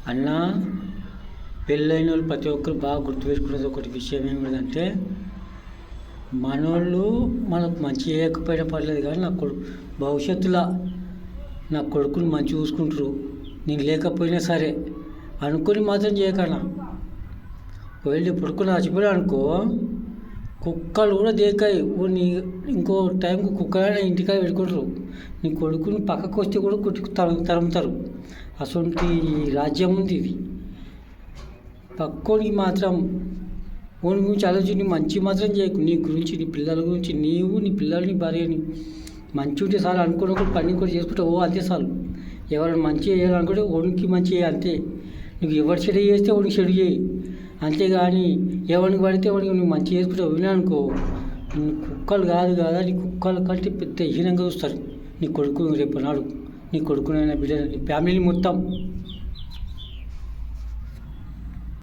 అన్న పెళ్ళైన వాళ్ళు ప్రతి ఒక్కరు బాగా గుర్తుపెట్టుకునేది ఒకటి విషయం ఏమిటంటే, మనోళ్ళు మనకు మంచి చేయకపోయినా పర్లేదు కానీ భవిష్యత్తులో నా కొడుకుని మంచి చూసుకుంటారు, నేను లేకపోయినా సరే అనుకొని మాత్రం చేయకన్నా. వెళ్ళి పుడుకుని చచ్చిపోయా అనుకో, కుక్కలు కూడా దేకాయి నీ ఇంకో టైంకి కుక్కలైనా ఇంటికాడ పెట్టుకుంటారు. నీ కొడుకుని పక్కకు వస్తే కూడా తరుముతారు. అసలు రాజ్యం ఉంది ఇది. పక్కోనికి మాత్రం ఓని గురించి ఆలోచించి మంచి మాత్రం చేయకు. నీ గురించి, నీ పిల్లల గురించి, నీవు నీ పిల్లల్ని భార్యని మంచి ఉంటే చాలు. అనుకున్న కూడా పని కూడా చేసుకుంటే అంతే చాలు. ఎవరైనా మంచి చేయాలనుకుంటే ఓనికి మంచి చేయాలి అంతే. నువ్వు ఎవరు చెడు చేస్తే ఓనికి చెడు చేయి అంతేగాని ఎవరికి పడితే వాడికి నువ్వు మంచి చేసుకుంటే విననుకో, కుక్కలు కాదు కదా, నీ కుక్కల కంటే పెద్ద హీనంగా చూస్తారు నీ కొడుకు. రేపు నాడు నీ కొడుకునైనా బిడ్డ, నీ ఫ్యామిలీని మొత్తం.